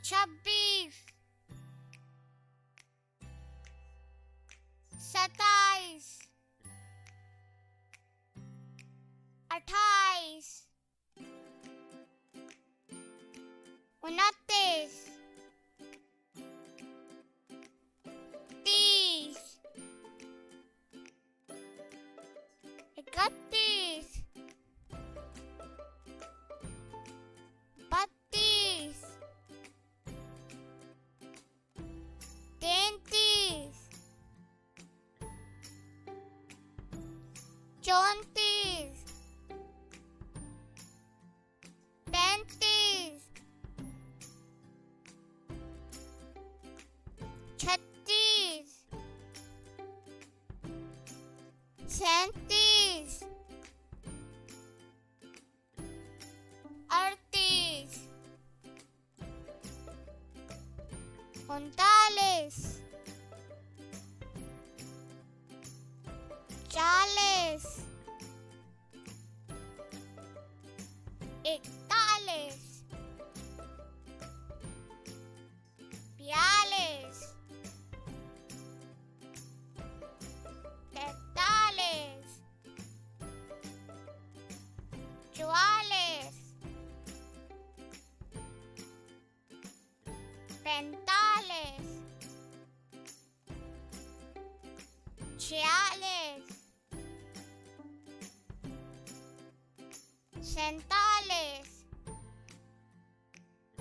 26, 27, 28, 29, 30, 31, 32, 33, 34, 35, 36, 37, 38, 39, 40, 41, 42, 43, 44,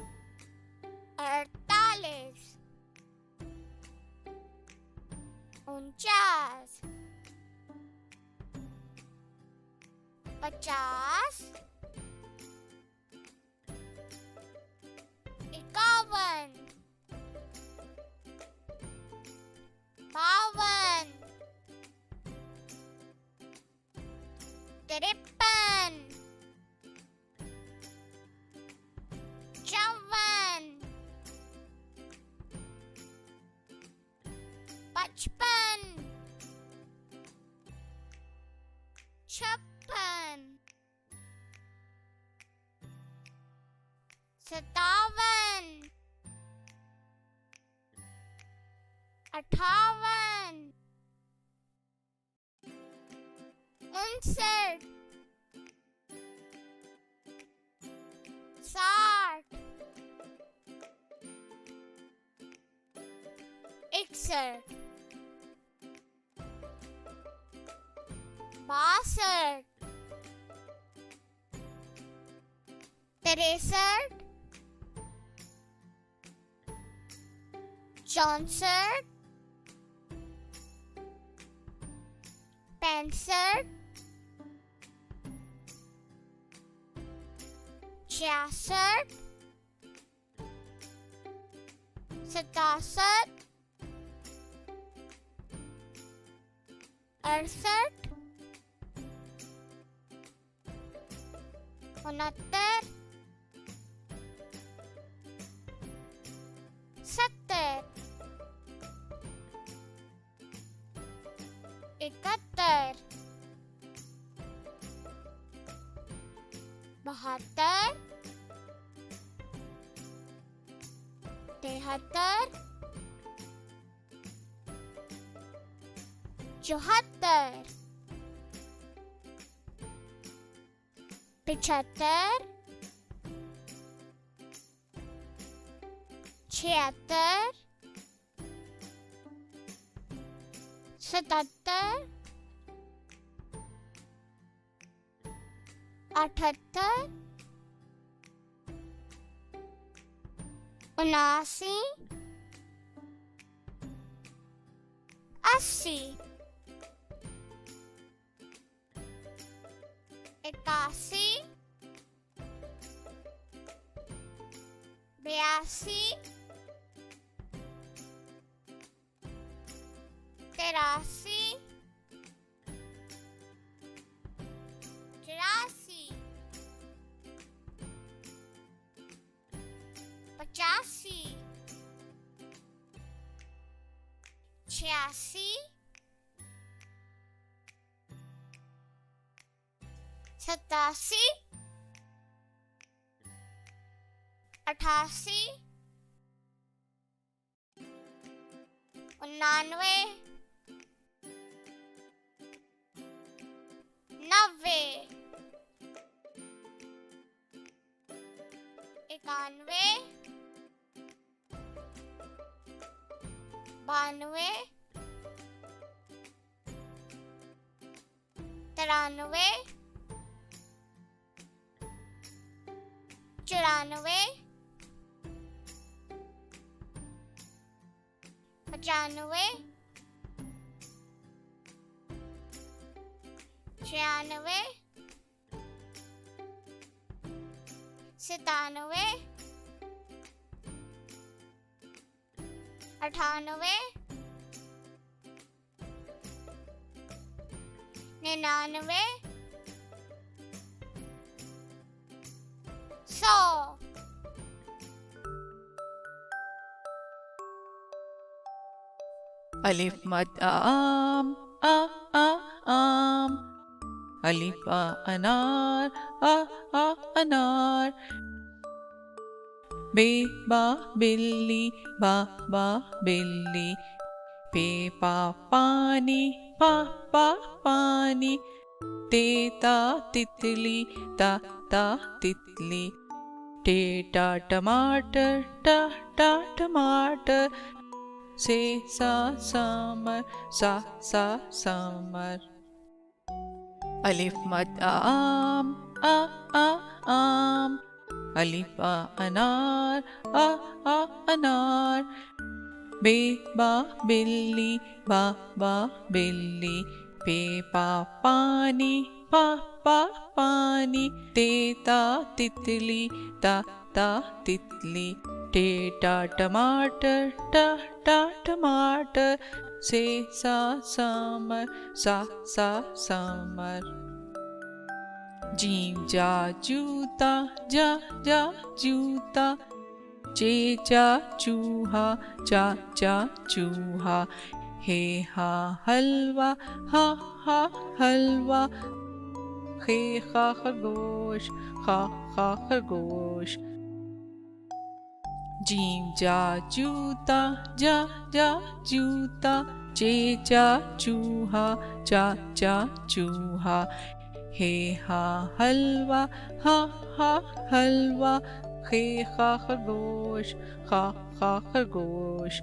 45, 46, 47, 48, 49, 50, 51, 52, 53, 54, 55, 56, 57, 58, 59, 60, 61, 62, 63, 64, 65, 66, 67, 68, 69, 70, 71, 72, 73, 74, 75, 76, 77, 78, 79, 80, 81, 82, 83, 84, 85, 86, 87, 88, 99 90 91 92 93 94 95 96 97 98 99 100 Alif mad am am alif anar anar be ba billi ba billi pe pani pani te ta titli ta titli te ta टमाटर ta टमाटर से सा summer सा summer अलिफ मद आम आम अलिफ अनार अनार बे बा बिल्ली बा बिल्ली पे पानी पानी ते ता तितली ता तितली टे टा टमाटर टा टमाटर से सा समर सा समर जीम जा जूता जा जूता चे चा चूहा चा चूहा हे हा हलवा हा हलवा खे खा खरगोश खा खरगोश जीम जा जूता जा जूता चे चा चूहा चा चूहा हे हा हलवा हा हलवा खे खा खरगोश खा खरगोश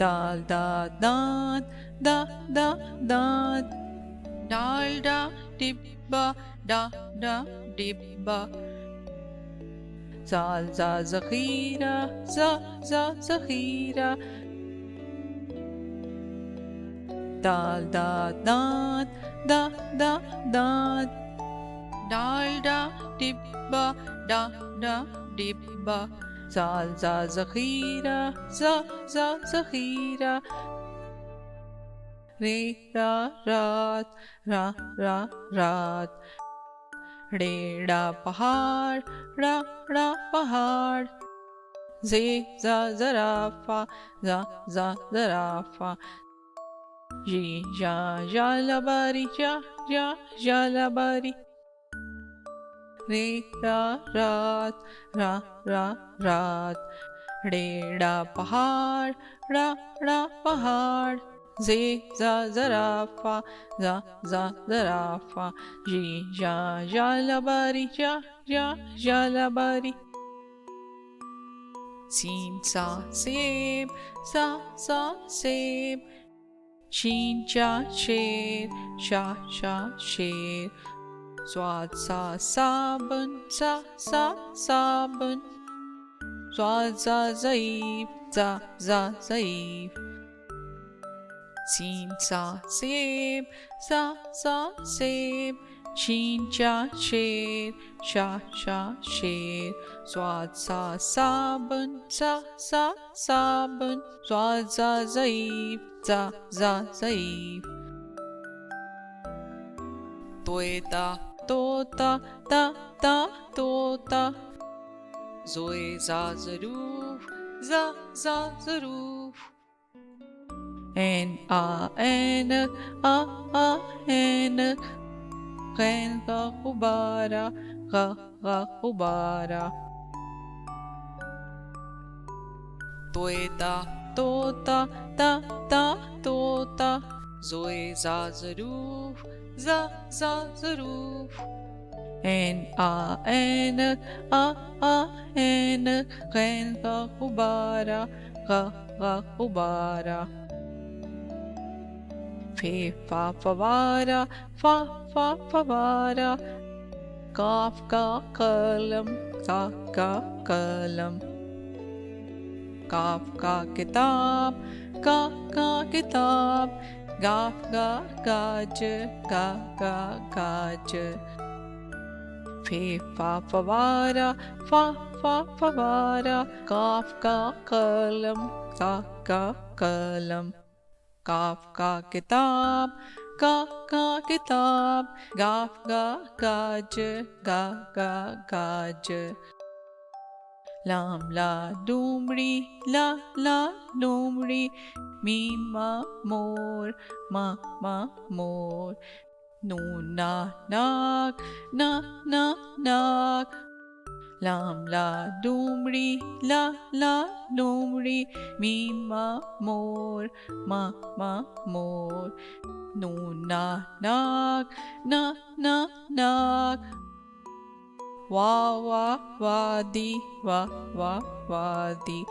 दाल दांत दांत डालडा डिब्बा डिब्बा zaal za zakhira zakhira dal daant dalda dibba dibba zaal za zakhira zakhira re raat रेड़ा पहाड़ पहाड़ जे जराफा जराफा जी लबारी लबारी रेड़ा रात रेड़ा पहाड़ जे जराफा जराफा जी लबारी लबारी सीन सा सेब सेब शीन चा शेर शा शेर स्वाद सा साबुन साबुन स्वाद सा ज़ईफ़ ज़ईफ़ सीन सा सेब सेब शीन चा शेर शा शेर स्वाद सा साबुन साबुन स्वाद सा ज़ईफ़ ज़ईफ़ तोता ज़ोए ज़रूफ ज़रूफ ऐनक खैन का गुब्बारा गुब्बारा तोता तोता ता ता तोता ज़ोए ज़ा ज़रूफ ज़ा ज़ा ज़रूफ ऐन आ ऐनक गैन का गुब्बारा गा गा गुब्बारा फे फा फवारा फा फा फवारा काफ का कलम का कलम काफ का किताब का किताब गाफ गा गाज गा गा गाज फे फा फवारा फा फा फवारा काफ का कलम का कलम काफ का किताब का किताब गाफ गा गाज गा गा गाज लाम ला लोमड़ी ला लोमड़ी मीम मा मोर मा मोर नून ना नाक ना नाक लाम ला लोमड़ी ला लोमड़ी मीम मा मोर मा मोर नून ना नाक ना नाक वा वादी वादी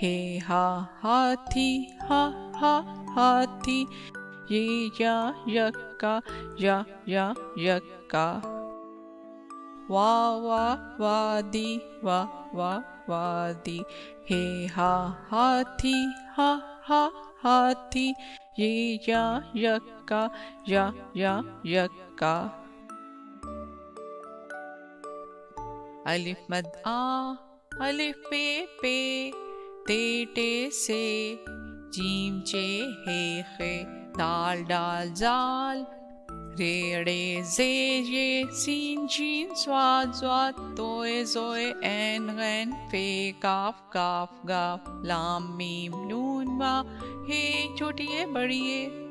हे हा हाथी हा हाथी ये या यक्का यक्का वा वादी वादी हे हा हाथी हा हाथी ये या यक्का यक्का अलिफ मद आ अलिफ पे ते से जीम चे हे खे दाल जाल रे जे ये सीन शीन स्वाद तोए ज़ोए ऐन गैन फे काफ गाफ लाम मीम नून वा हे छोटी है बड़ी है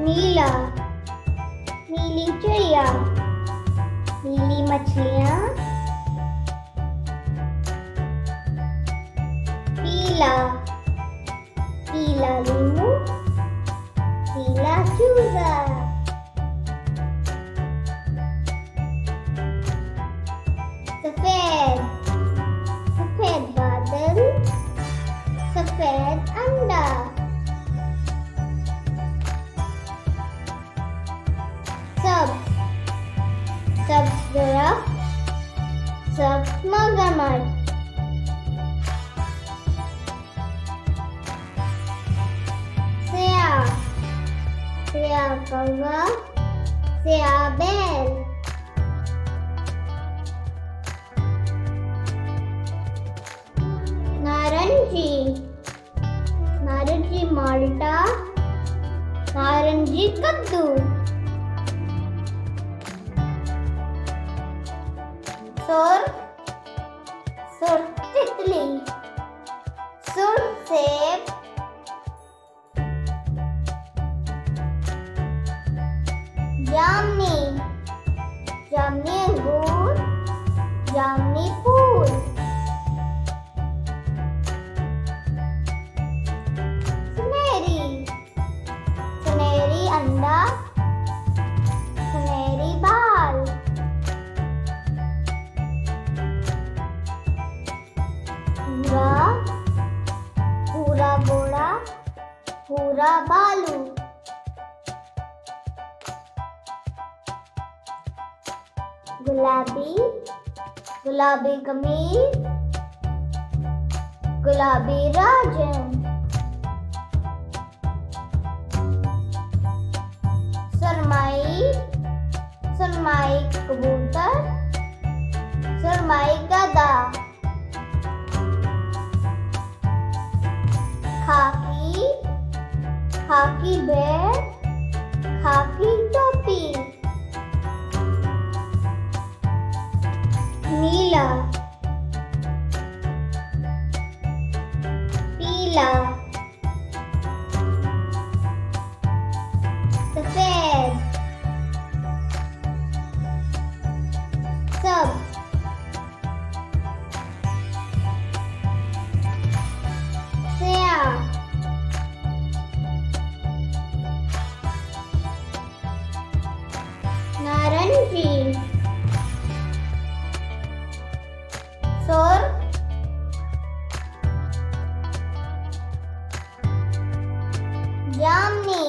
नीला नीली चिड़िया नीली मछलियाँ पीला पीला नींबू पीला चूजा सफेद सफेद बादल सफेद अंडा सब दरख्त सब मगरमच्छ स्याह कौवा स्याह बैल नारंगी माल्टा नारंगी कद्दू सुर तितली सुर सेब जामनी अंगूर जामनी फूल सुनहरी अंडा सुनहरी बाल पूरा घोड़ा पूरा बालू गुलाबी कमीज गुलाबी राजन सुरमाई कबूतर सुरमाई गधा खाकी बैग खाकी टोपी नीला पीला सफेद जामनी,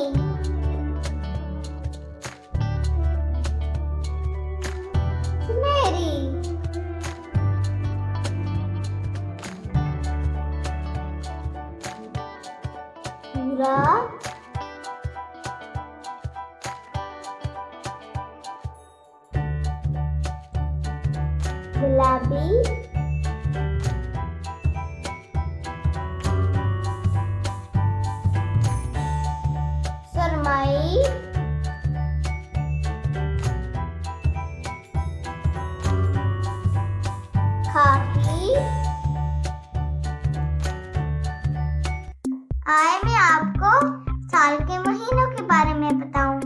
सुनहरी, भूरा, गुलाबी, सुरमई, खाकी। आए मैं आपको साल के महीनों के बारे में बताऊं।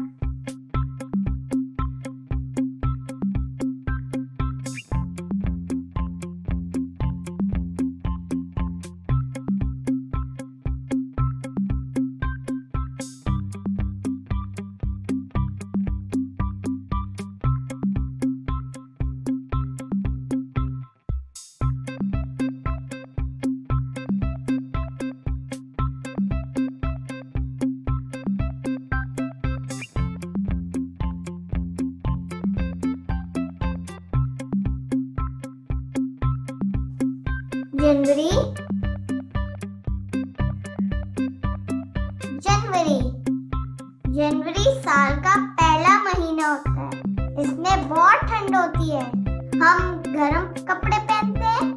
जनवरी, जनवरी, जनवरी साल का पहला महीना होता है। इसमें बहुत ठंड होती है। हम गर्म कपड़े पहनते हैं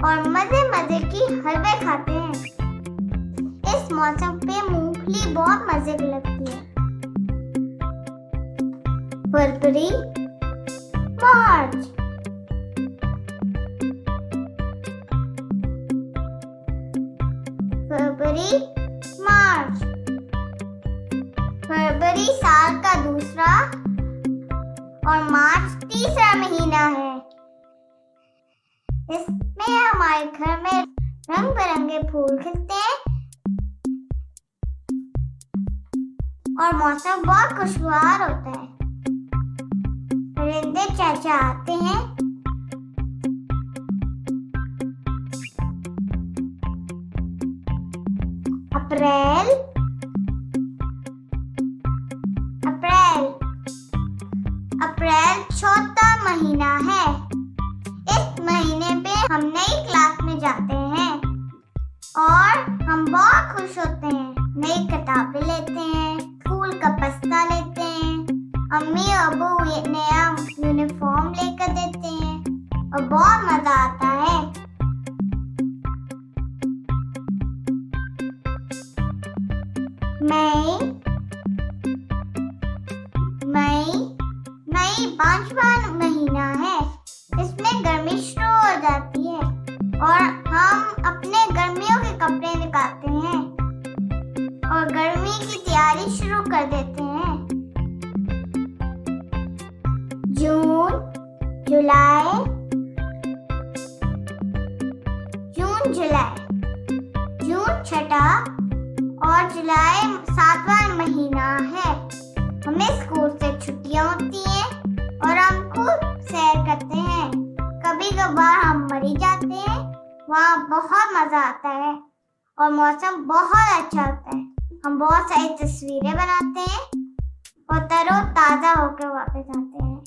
और मजे मजे की हलवे खाते हैं। इस मौसम पे मूंगफली बहुत मजे की लगती है। फरवरी, मार्च, फरवरी, मार्च। फरवरी साल का दूसरा और मार्च तीसरा महीना है। इसमें हमारे घर में रंग बिरंगे फूल खिलते हैं और मौसम बहुत खुशगवार होता है। परिंदे चहचहाते हैं। अप्रैल, अप्रैल, अप्रैल चौथा महीना है। इस महीने पे हम नई क्लास में जाते हैं और हम बहुत खुश होते हैं। नई किताबें लेते हैं, स्कूल का बस्ता लेते हैं, अम्मी अबू नया यूनिफॉर्म लेकर देते हैं और बहुत मजा आता है। मई, मई, मई पांचवा महीना है। इसमें गर्मी शुरू हो जाती है और हम अपने गर्मियों के कपड़े निकालते हैं और गर्मी की तैयारी शुरू कर देते हैं। जून, जुलाई, जून, जुलाई, जून छठा और जुलाई सातवां महीना है। हमें स्कूल से छुट्टियां होती हैं और हम खूब सैर करते हैं। कभी कभार हम मरी जाते हैं। वहाँ बहुत मजा आता है और मौसम बहुत अच्छा होता है। हम बहुत सारी तस्वीरें बनाते हैं और तरोताजा होकर वापस आते हैं।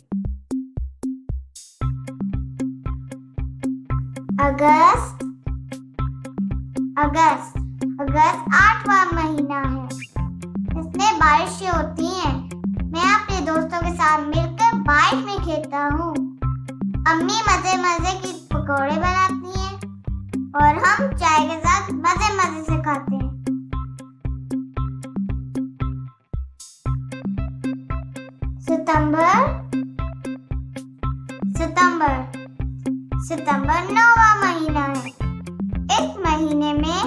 अगस्त, अगस्त, अगस्त आठवां महीना है। इसमें बारिशें होती हैं। मैं अपने दोस्तों के साथ मिलकर बारिश में खेलता हूँ। अम्मी मजे मजे की पकौड़े बनाती हैं और हम चाय के साथ मजे मजे से खाते हैं। सितंबर, सितंबर, सितंबर नौवां महीना है। इस महीने में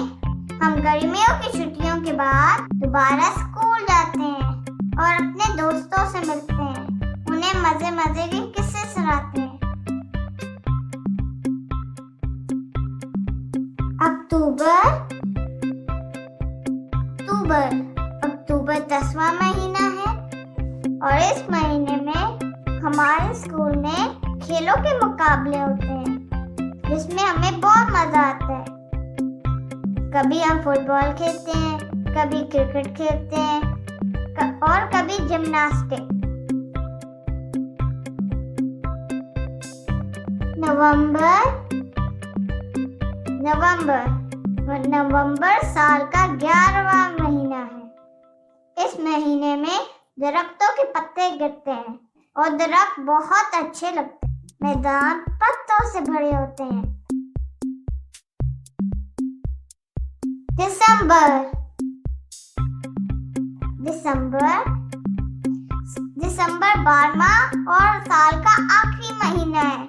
हम गर्मियों की छुट्टियों के बाद दोबारा स्कूल जाते हैं और अपने दोस्तों से मिलते हैं। उन्हें मजे मजे के किस्से सुनाते हैं। अक्टूबर, अक्टूबर, अक्टूबर 10वां महीना है और इस महीने में हमारे स्कूल में खेलों के मुकाबले होते हैं जिसमें हमें बहुत मजा आता है। कभी हम फुटबॉल खेलते हैं, कभी क्रिकेट खेलते हैं और कभी जिम्नास्टिक। नवंबर साल का 11वां महीना है। इस महीने में दरख्तों के पत्ते गिरते हैं और दरख्त बहुत अच्छे लगते हैं। मैदान पत्तों से भरे होते हैं। दिसंबर 12वां और साल का आखिरी महीना है।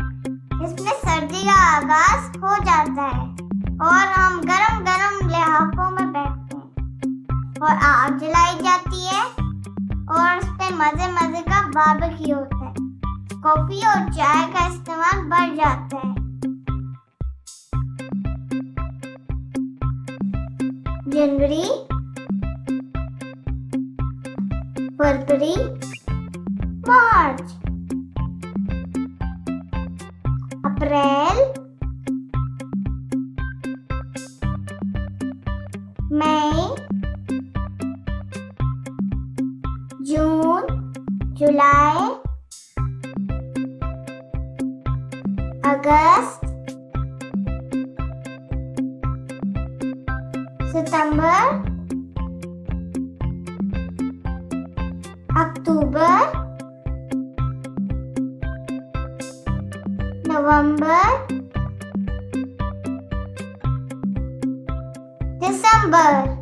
इसमें सर्दी का आगाज हो जाता है और हम गरम गरम लिहाफों में बैठते हैं और आग जलाई जाती है और उस पे मजे मजे का बारबेक्यू होता है। कॉफी और चाय का इस्तेमाल बढ़ जाता है। जनवरी, फरवरी, मार्च, अप्रैल, मई, जून, जुलाई, अगस्त, सितंबर, अक्टूबर, नवंबर, दिसंबर।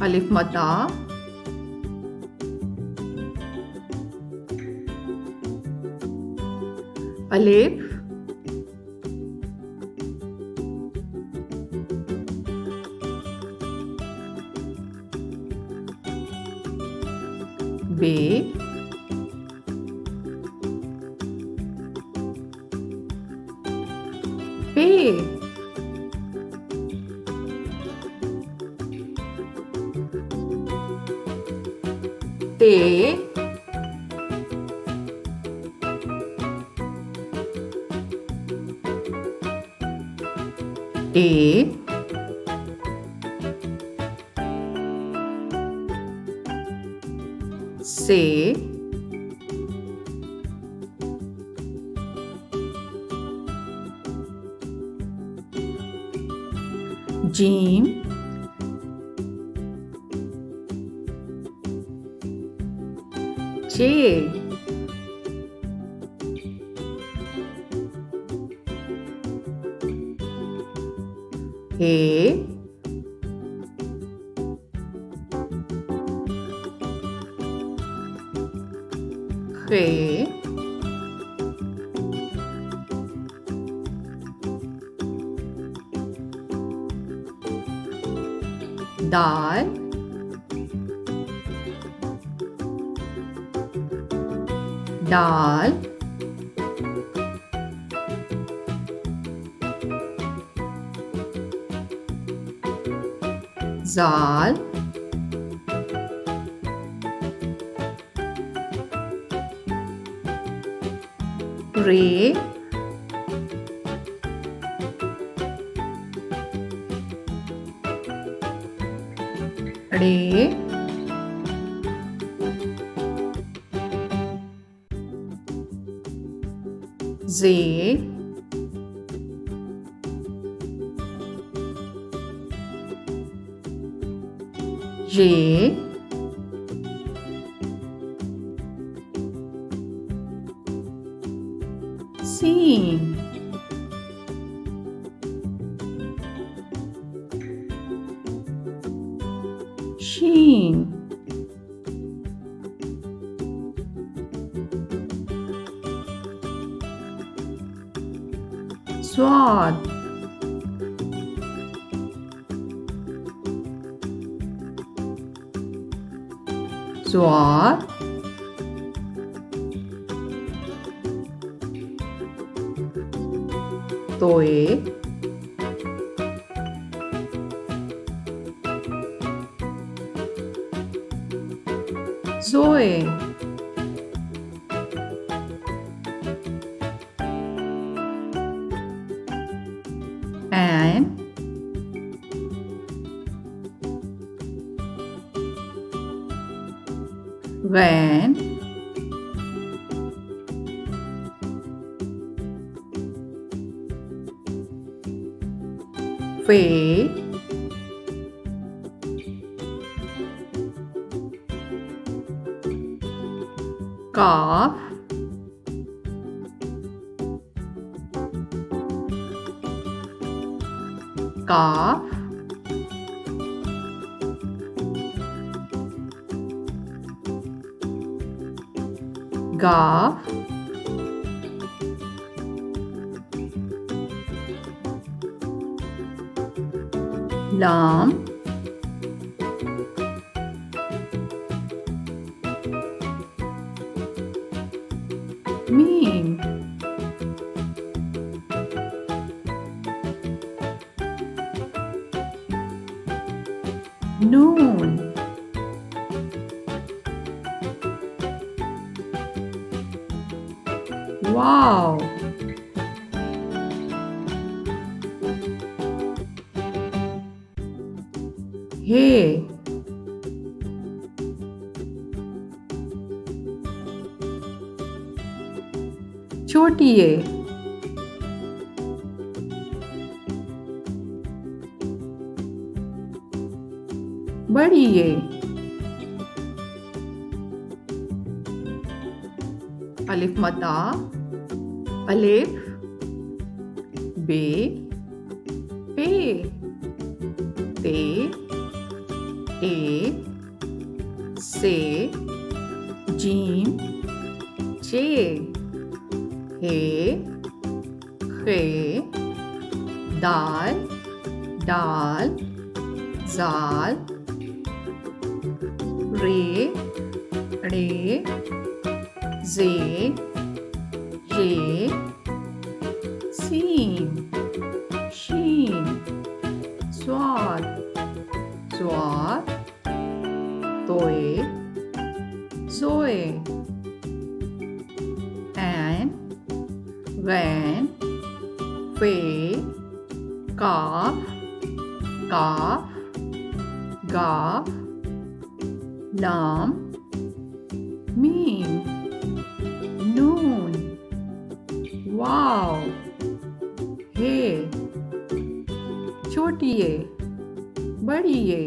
अलिफ मता, अलिफ, बे, पे, ते, ए, से, जीम, जे, हे, खे, दाल, दाल, जाल, रे, रे, जे, ये, सीन, शीन, स्वाद, स्वाद, तोए, Zoe. Anne. Van. Faye. Calf. Calf. Calf. Lamb. Meme. Noon. Wow. Hey. छोटी है। बड़ी है। अलिफ मता, अलिफ, बे, पे, ते, ए, से, जीम, चे, हे, खे, दाल, डाल, जाल, रे, रे, जे, ये, सीन, शीन, स्वाद, स्वाद, तोए, zoe, and, when, fe, calf, calf, gaff, lamb, meme, noon, wow, hey, छोटी है, बड़ी है।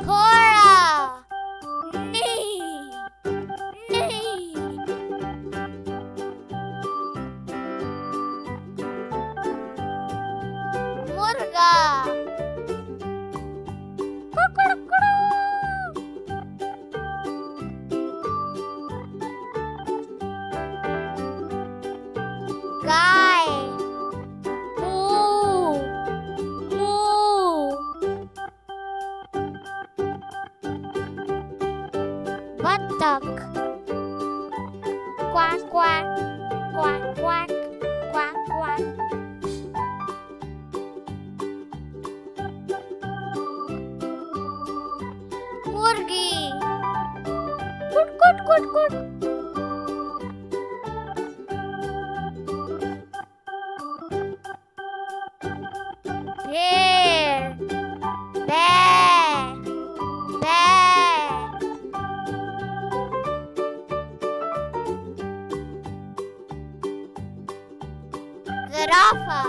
घोड़ा, नहीं, नहीं। मुर्गा, कुकड़ुकड़ू। गाय, मूँ, मूँ। बत्तख, quack quack, quack quack, quack quack. मुर्गी, कुट कुट कुट कुट। भेड़, बै, बै। ज़राफ़ा,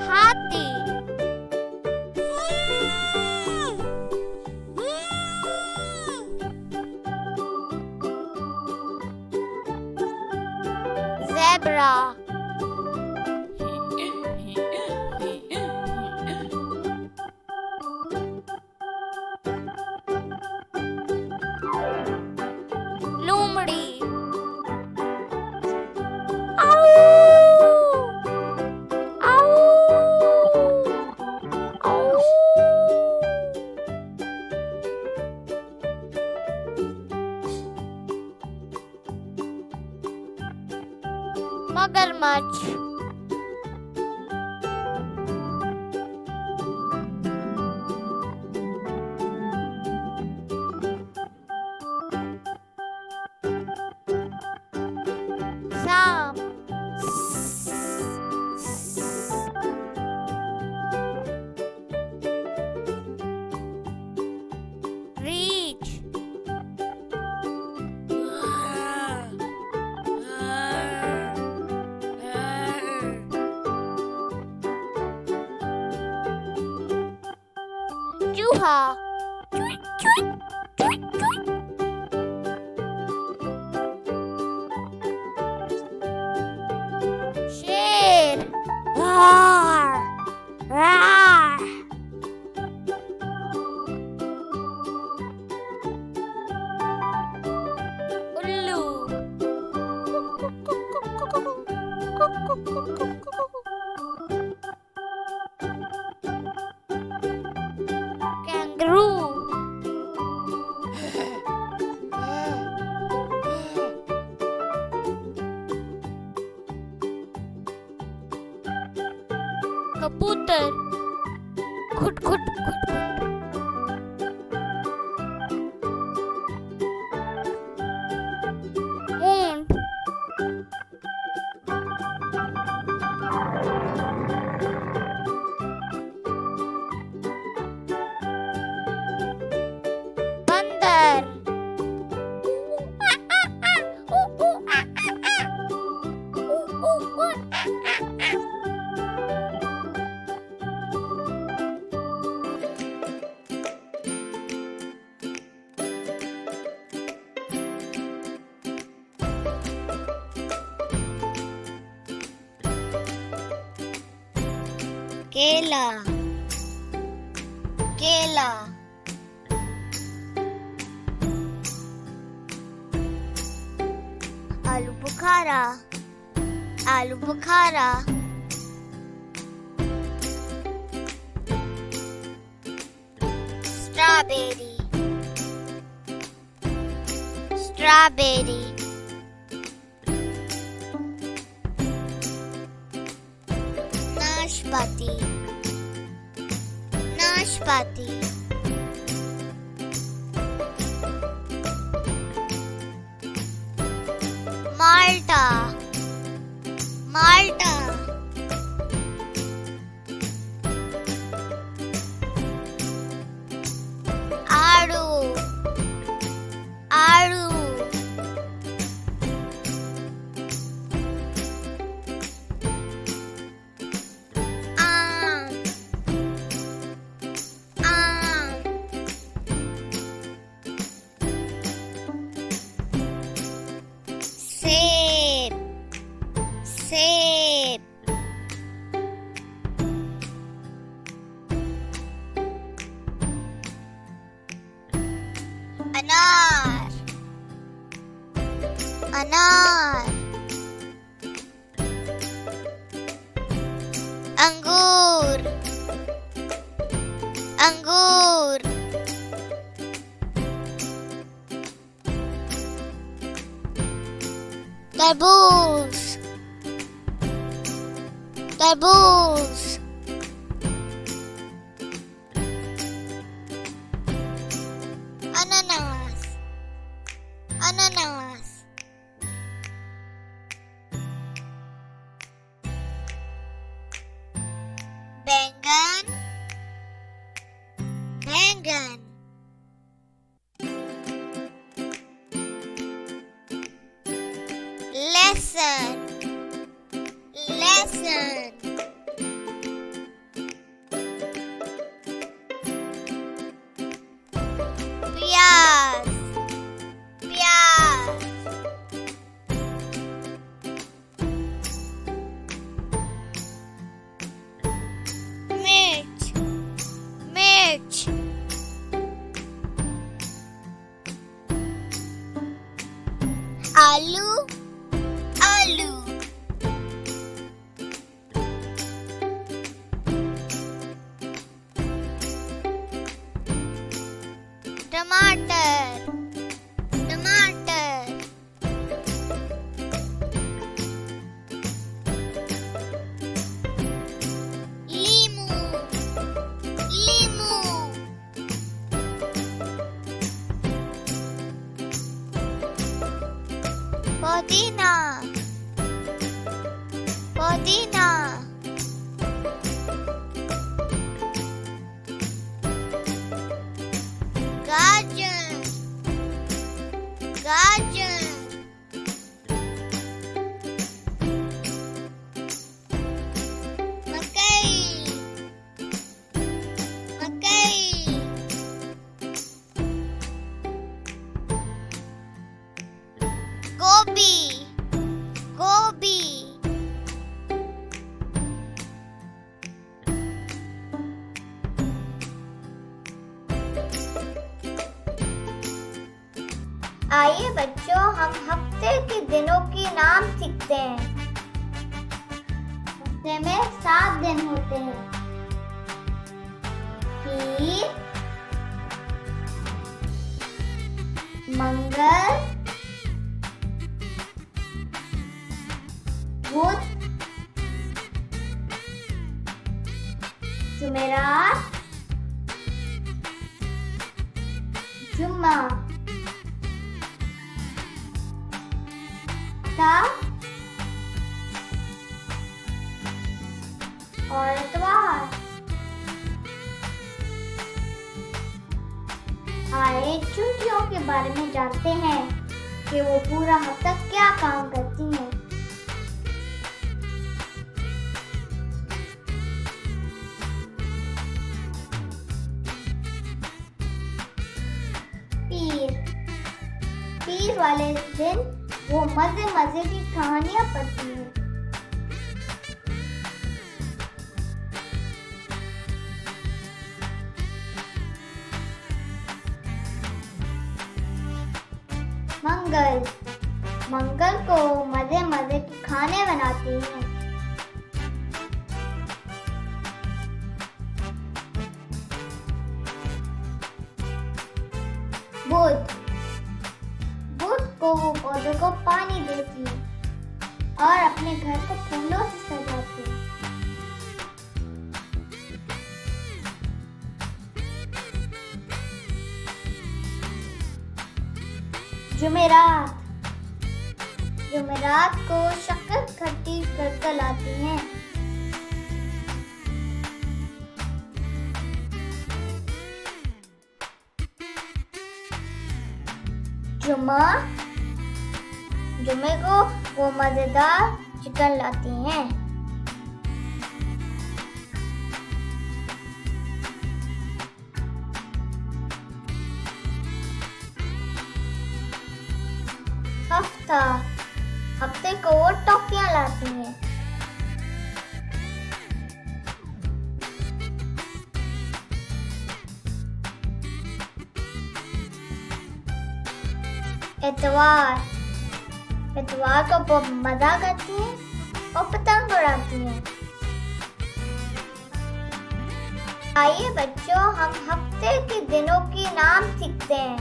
हाथी, ज़ेब्रा, लोमड़ी, मगरमच्छ, सांप, रीछ, चूहा, शेर, उल्लू, कैंगरू, कबूतर, खुट खुट खुट खुट, ऊंट, बंदर, केला, केला, आलू बुखारा, आलू बुखारा, स्ट्रॉबेरी, स्ट्रॉबेरी, नाशपाती, नाशपाती, माल्टा, माल्टा, आड़ू, आड़ू, आम, आम, सेब, सेब, अनार, अनार, अंगूर, अंगूर, तरबूज, तरबूज, अनानास, अनानास, बैंगन, बैंगन, लहसुन, लहसुन, प्याज, प्याज, मिर्च, मिर्च, आलू, आलू, टमाटर, टमाटर, महीना। गाजर गाजर। मकई मकई। गोभी गोभी। आइए बच्चों, हम हफ्ते के दिनों के नाम सीखते हैं। हफ्ते में 7 दिन होते हैं। पीर, मंगल, बुध, जुमेरात, जुम्मा, और इतवार। आइए चुटियों के बारे में जानते हैं कि वो पूरा हफ्ता क्या काम करती हैं। पीर वाले दिन वो मजे मजे की कहानियां पढ़ती हैं। मंगल को मजे मजे के खाने बनाती हैं। बुध को वो पौधों को पानी देती है और अपने घर को फूलों से सजाती है। जुमेरात को शक्कर खट्टी कर लाती हैं। जुमे को वो मजेदार चिकन लाती हैं। हफ्ते को वो टॉफियां लाती हैं। इतवार को वो मजा करती हैं और पतंग उड़ाती हैं। आइए बच्चों, हम हफ्ते के दिनों के नाम सीखते हैं।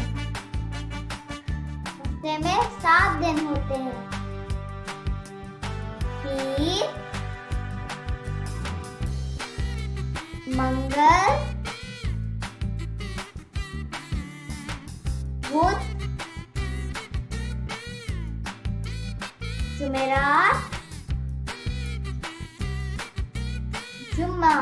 हफ्ते में 7 दिन होते हैं। पीर, मंगल, बुध, जुमेरात, जुम्मा,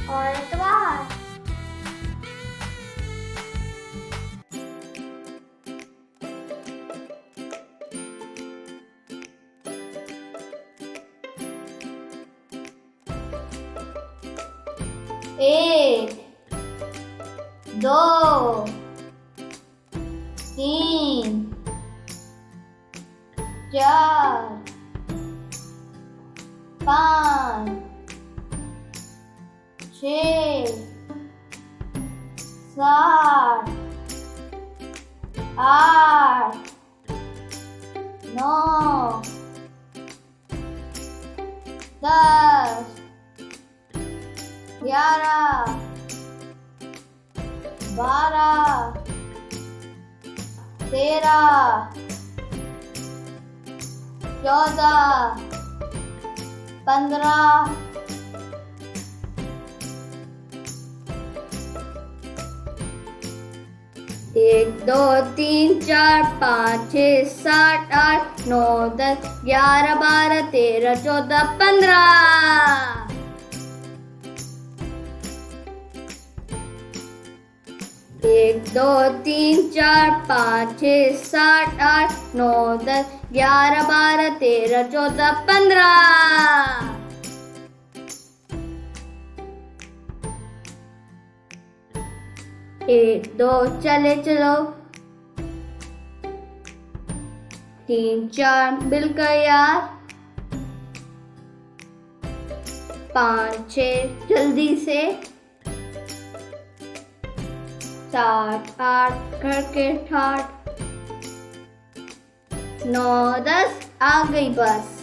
और इतवार। एक, 2, 3, 4, 5, 6, 7, 8, 9, 10, 11, 12, 13, 14, 15, 16, 1 2 3 4 5 6 7 8 9 10 11 12 13 14 15 1 2 3 4 5 6 7 8 9 10 11 12 13 14 15 1 2 चले चलो 3 4 मिलकर यार 5 6 जल्दी से 7 8 करके ठाट 9 10 आ गई बस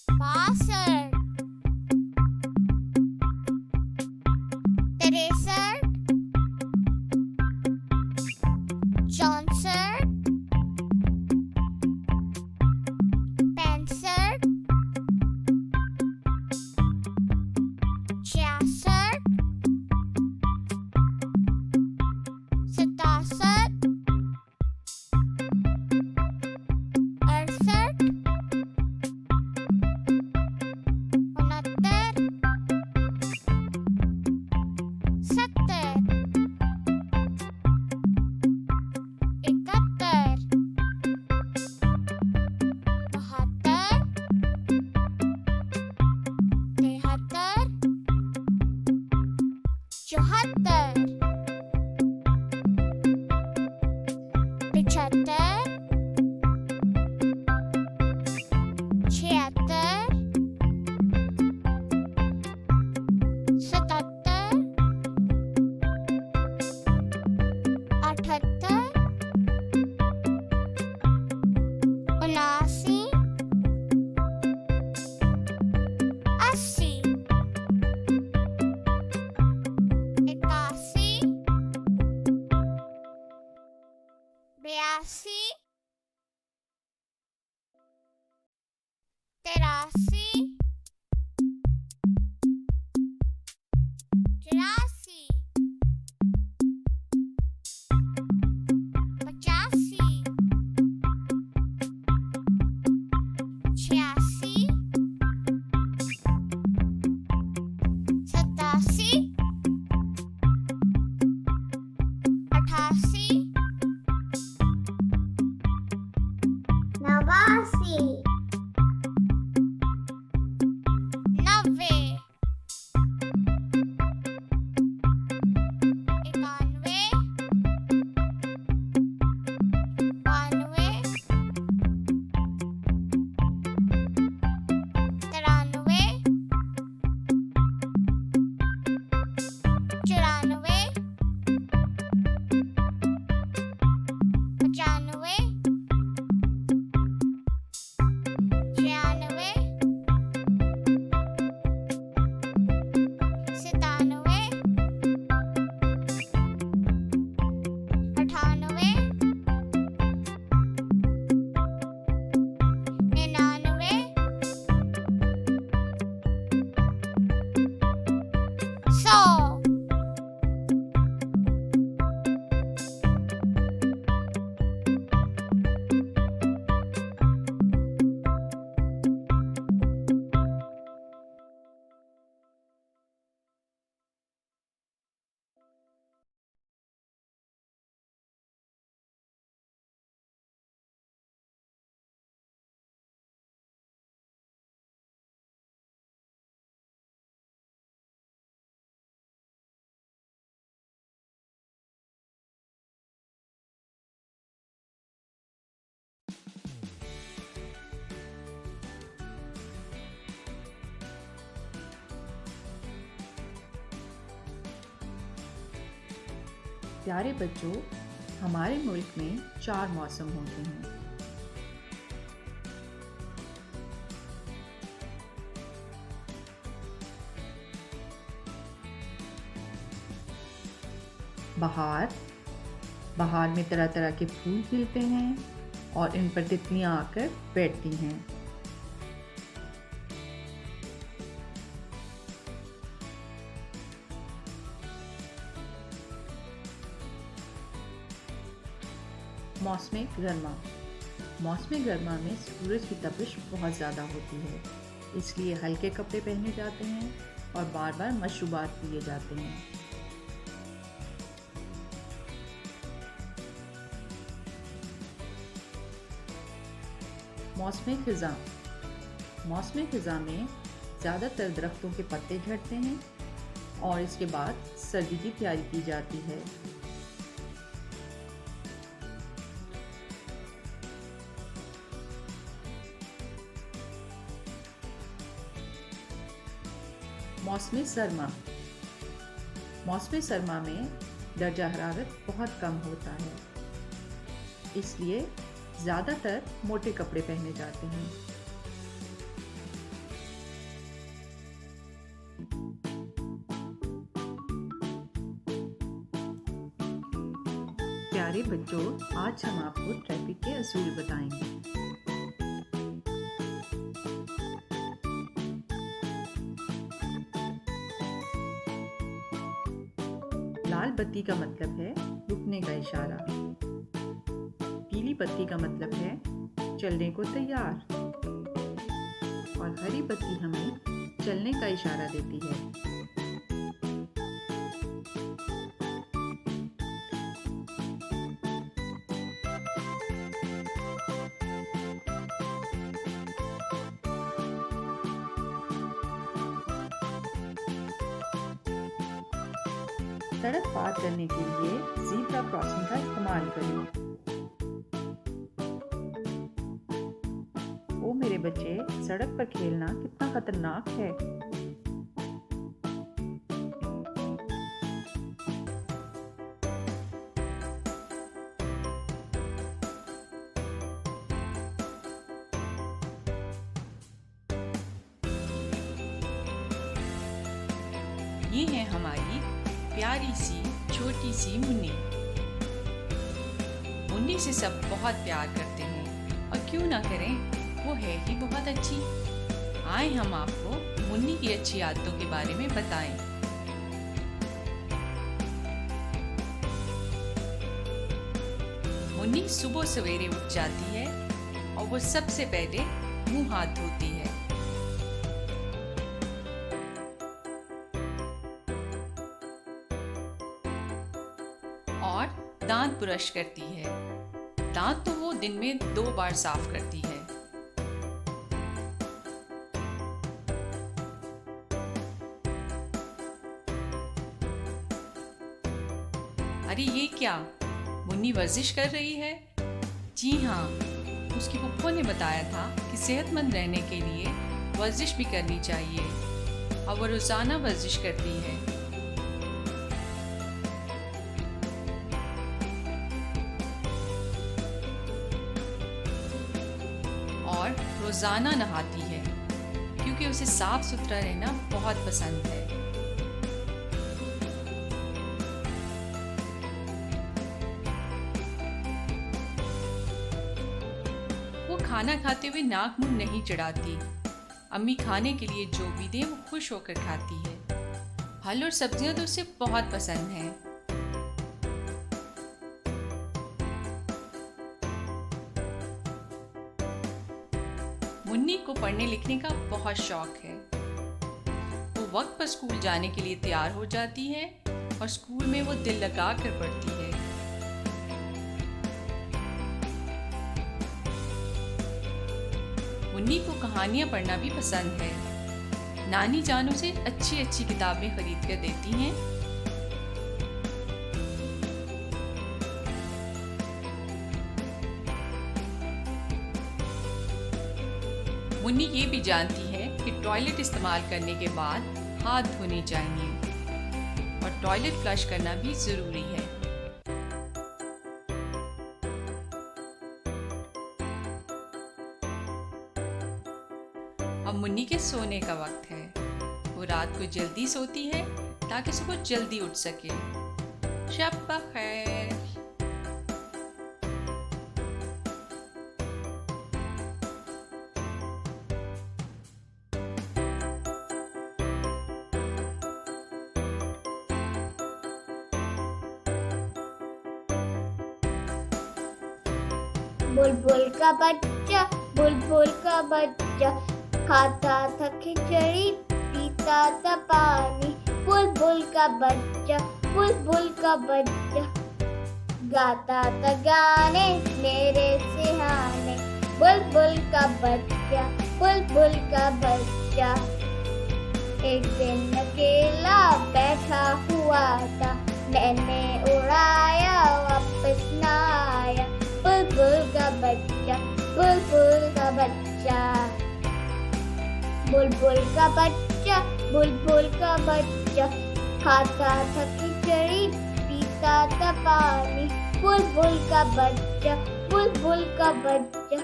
62 63 64 65 66 67 68 प्यारे बच्चों, हमारे मुल्क में 4 मौसम होते हैं। बहार में तरह तरह के फूल खिलते हैं और इन पर तितलियां आकर बैठती हैं। मौसम गर्मा में सूरज की तपिश बहुत ज़्यादा होती है, इसलिए हल्के कपड़े पहने जाते हैं और बार बार मशरूबात पिए जाते हैं। मौसम ख़िज़ा में ज़्यादातर दरख्तों के पत्ते झड़ते हैं और इसके बाद सर्दी की तैयारी की जाती है। मौसम सरमा में दर्जा हरारत बहुत कम होता है, इसलिए ज़्यादातर मोटे कपड़े पहने जाते हैं। प्यारे बच्चों, आज हम आपको ट्रैफिक के असूल बताएंगे। लाल बत्ती का मतलब है रुकने का इशारा। पीली बत्ती का मतलब है चलने को तैयार। और हरी बत्ती हमें चलने का इशारा देती है। सड़क पार करने के लिए ज़ीब्रा क्रॉसिंग का इस्तेमाल करें। ओ मेरे बच्चे, सड़क पर खेलना कितना खतरनाक है। ये है हमारी प्यारी सी छोटी सी मुन्नी। मुन्नी से सब बहुत प्यार करते हैं और क्यों ना करें, वो है ही बहुत अच्छी। आए हम आपको मुन्नी की अच्छी आदतों के बारे में बताएं। मुन्नी सुबह सवेरे उठ जाती है और वो सबसे पहले मुंह हाथ धोती है। और दांत ब्रश करती है। दांत तो वो दिन में 2 बार साफ करती है। अरे ये क्या, मुन्नी वर्जिश कर रही है? जी हाँ, उसकी पप्पू ने बताया था कि सेहतमंद रहने के लिए वर्जिश भी करनी चाहिए और वो रोजाना वर्जिश करती है। और रोजाना नहाती है क्योंकि उसे साफ सुथरा रहना बहुत पसंद है। वो खाना खाते हुए नाक मुंह नहीं चढ़ाती। अम्मी खाने के लिए जो भी दे वो खुश होकर खाती है। फल और सब्जियां तो उसे बहुत पसंद हैं। मुन्नी को पढ़ने लिखने का बहुत शौक है। वो वक्त पर स्कूल जाने के लिए तैयार हो जाती है और स्कूल में वो दिल लगा कर पढ़ती है। मुन्नी को कहानियां पढ़ना भी पसंद है। नानी जान उसे अच्छी अच्छी किताबें खरीद कर देती हैं। मुन्नी ये भी जानती है कि टॉयलेट इस्तेमाल करने के बाद हाथ धोने चाहिए और टॉयलेट फ्लश करना भी जरूरी है। अब मुन्नी के सोने का वक्त है। वो रात को जल्दी सोती है ताकि सुबह जल्दी उठ सके। शब बखैर। बुलबुल का बच्चा, बुलबुल का बच्चा, खाता था खिचड़ी, पीता था पानी। बुलबुल का बच्चा, बुलबुल का बच्चा, गाता था गाने मेरे सिहाने। बुलबुल का बच्चा, बुलबुल का बच्चा, एक दिन अकेला बैठा हुआ था। मैंने उड़ाया वापस ना आया। बुलबुल का बच्चा, बुलबुल का बच्चा, बुलबुल का बच्चा, बुलबुल का बच्चा, खाता था खिचड़ी, पीता था पानी। बुलबुल का बच्चा, बुलबुल का बच्चा,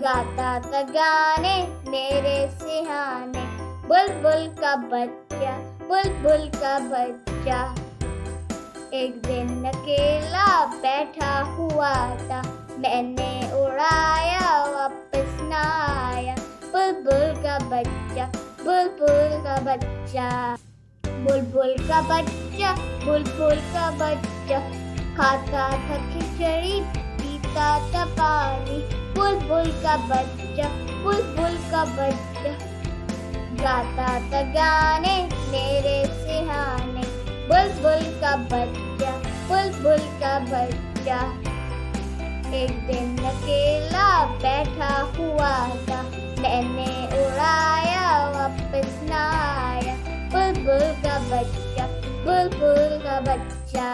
गाता था गाने मेरे सिहाने। बुलबुल का बच्चा, बुलबुल का बच्चा। एक दिन अकेला बैठा हुआ था, मैंने उड़ाया वापस ना आया। बुलबुल का बच्चा, बुलबुल का बच्चा। बुलबुल का बच्चा, बुलबुल का बच्चा, खाता था खिचड़ी, पीता था पानी। बुलबुल का बच्चा, बुलबुल का बच्चा, गाता था गाने मेरे सिहाने। बुलबुल का बच्चा, बुलबुल का बच्चा। एक दिन अकेला बैठा हुआ था, मैंने उड़ाया वापस ना आया। बुलबुल का बच्चा, बुलबुल का बच्चा।